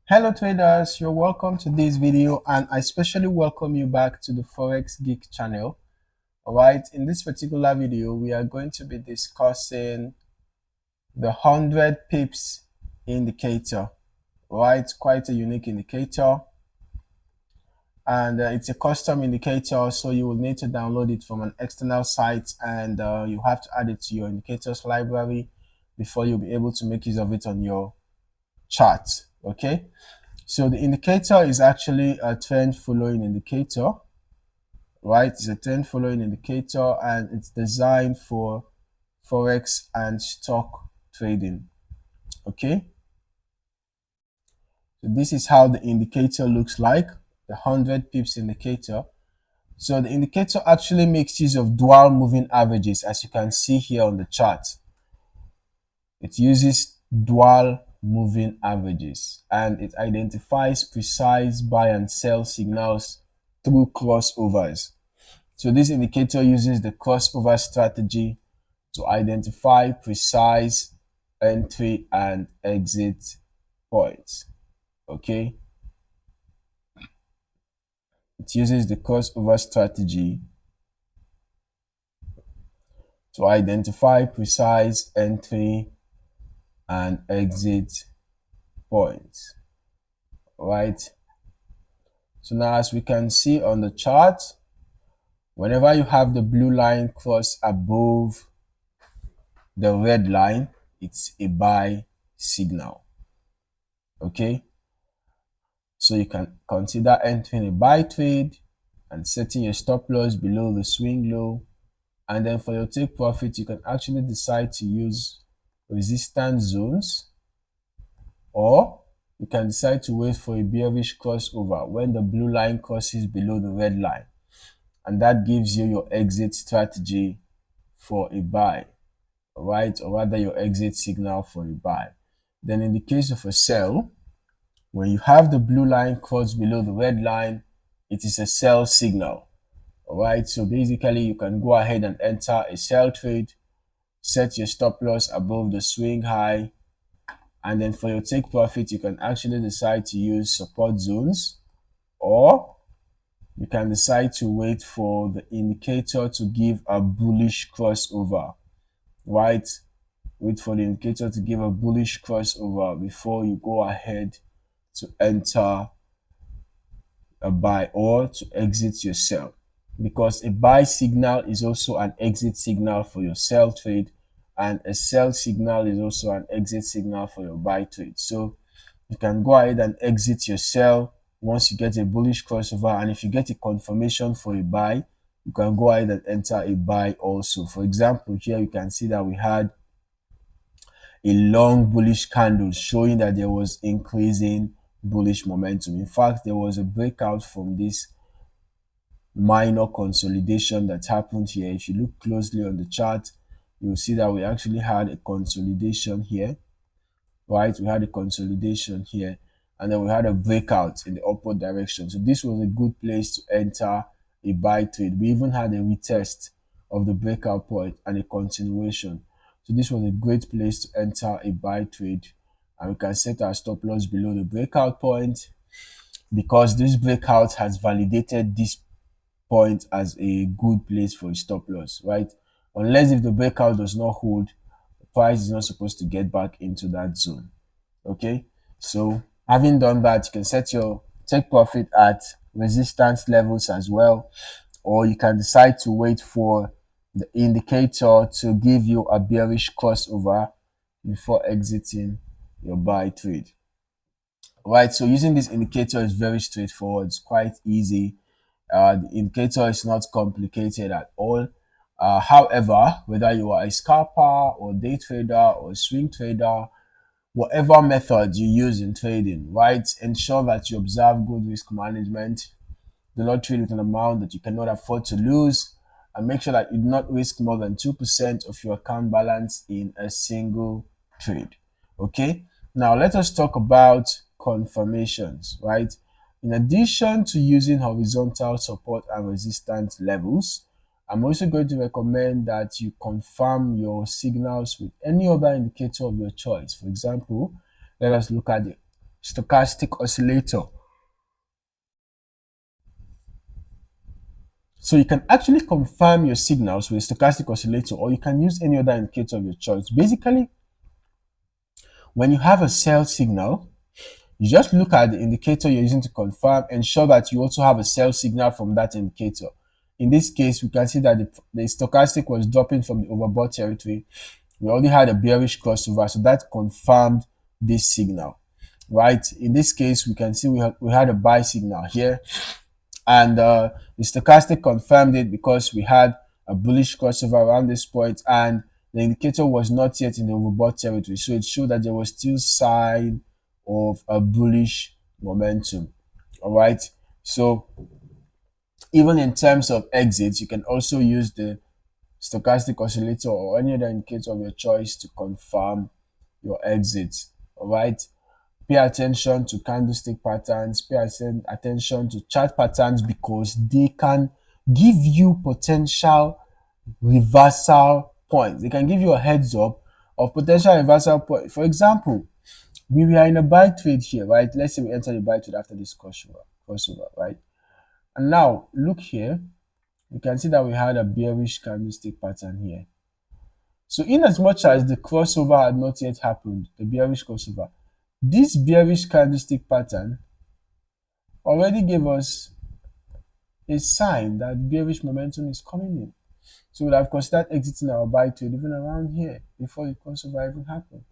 Hello traders, you're welcome to this video and I especially welcome you back to the Forex Geek channel. Alright, in this particular video, we are going to be discussing the 100 pips indicator. Right, quite a unique indicator and it's a custom indicator, so you will need to download it from an external site and you have to add it to your indicators library before you'll be able to make use of it on your chart. Okay. So the indicator is actually a trend following indicator, right? It's a trend following indicator and it's designed for Forex and stock trading. Okay. So this is how the indicator looks like, the 100 pips indicator. So the indicator actually makes use of dual moving averages, as you can see here on the chart. It uses dual moving averages and it identifies precise buy and sell signals through crossovers. So this indicator uses the crossover strategy to identify precise entry and exit points. Okay. It uses the crossover strategy to identify precise entry and exit points. Right. So now as we can see on the chart, whenever you have the blue line cross above the red line, it's a buy signal. Okay. So you can consider entering a buy trade and setting your stop loss below the swing low. And then for your take profit, you can actually decide to use resistance zones, or you can decide to wait for a bearish crossover when the blue line crosses below the red line. And that gives you your exit strategy for a buy, right? Or rather your exit signal for a buy. Then in the case of a sell, when you have the blue line cross below the red line, it is a sell signal. All right, so basically you can go ahead and enter a sell trade, set your stop loss above the swing high, and then for your take profit, you can actually decide to use support zones, or you can decide to wait for the indicator to give a bullish crossover, right? Wait for the indicator to give a bullish crossover before you go ahead to enter a buy or to exit your sell, because a buy signal is also an exit signal for your sell trade and a sell signal is also an exit signal for your buy trade. So you can go ahead and exit your sell once you get a bullish crossover, and if you get a confirmation for a buy, you can go ahead and enter a buy also. For example, here you can see that we had a long bullish candle showing that there was increasing bullish momentum. In fact, there was a breakout from this minor consolidation that happened here. If you look closely on the chart, you'll see that we actually had a consolidation here, right? We had a consolidation here, and then we had a breakout in the upward direction. So this was a good place to enter a buy trade. We even had a retest of the breakout point and a continuation. So this was a great place to enter a buy trade, and we can set our stop loss below the breakout point, because this breakout has validated this point as a good place for a stop loss, right? Unless if the breakout does not hold, the price is not supposed to get back into that zone. Okay, so having done that, you can set your take profit at resistance levels as well, or you can decide to wait for the indicator to give you a bearish crossover before exiting your buy trade. Right, so using this indicator is very straightforward. It's quite easy. The indicator is not complicated at all. However, whether you are a scalper or day trader or swing trader, whatever method you use in trading, right, ensure that you observe good risk management. Do not trade with an amount that you cannot afford to lose, and make sure that you do not risk more than 2% of your account balance in a single trade. Okay, now let us talk about confirmations, right? In addition to using horizontal support and resistance levels, I'm also going to recommend that you confirm your signals with any other indicator of your choice. For example, let us look at the stochastic oscillator. So you can actually confirm your signals with a stochastic oscillator, or you can use any other indicator of your choice. Basically, when you have a sell signal, you just look at the indicator you're using to confirm, ensure that you also have a sell signal from that indicator. In this case, we can see that the stochastic was dropping from the overbought territory. We already had a bearish crossover, so that confirmed this signal, right? In this case, we can see we had a buy signal here, and the stochastic confirmed it because we had a bullish crossover around this point, and the indicator was not yet in the overbought territory, so it showed that there was still sign of a bullish momentum. All right, so even in terms of exits, you can also use the stochastic oscillator or any other indicator of your choice to confirm your exits. All right, pay attention to candlestick patterns, pay attention to chart patterns, because they can give you potential reversal points. They can give you a heads up of potential reversal point. For example, we were in a buy trade here, right? Let's say we enter the buy trade after this crossover, right? And now look here, you can see that we had a bearish candlestick pattern here. So in as much as the crossover had not yet happened, the bearish crossover, this bearish candlestick pattern already gave us a sign that bearish momentum is coming in. So we'd have considered exiting our buy trade even around here before the crossover even happened.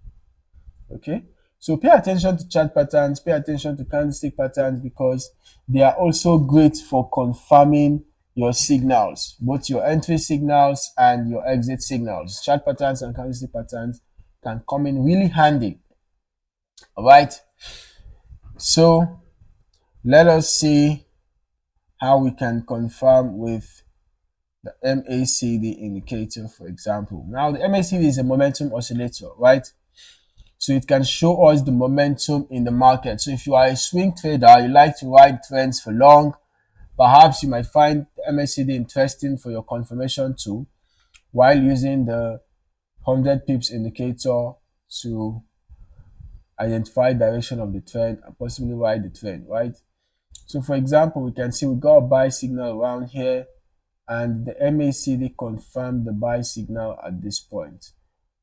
Okay, so pay attention to chart patterns, pay attention to candlestick patterns, because they are also great for confirming your signals, both your entry signals and your exit signals. Chart patterns and candlestick patterns can come in really handy. All right, so let us see how we can confirm with the MACD indicator, for example. Now, the MACD is a momentum oscillator, right? So it can show us the momentum in the market. So if you are a swing trader, you like to ride trends for long, perhaps you might find the MACD interesting for your confirmation tool, while using the 100 pips indicator to identify direction of the trend and possibly ride the trend, right? So for example, we can see we got a buy signal around here, and the MACD confirmed the buy signal at this point.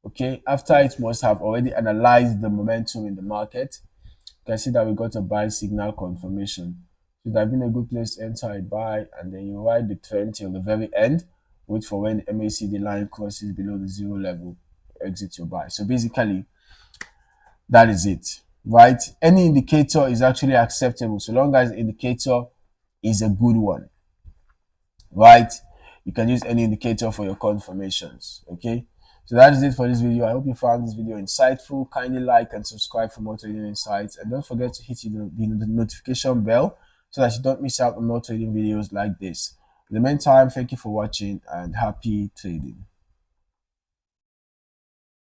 Okay, after it must have already analyzed the momentum in the market, you can see that we got a buy signal confirmation. It would have been a good place to enter a buy, and then you ride the trend till the very end, wait for when the MACD line crosses below the zero level, exit your buy. So basically, that is it, right? Any indicator is actually acceptable so long as the indicator is a good one, right? You can use any indicator for your confirmations. Okay, so that is it for this video. I hope you found this video insightful. Kindly like and subscribe for more trading insights, and don't forget to hit the notification bell so that you don't miss out on more trading videos like this. In the meantime, thank you for watching and happy trading.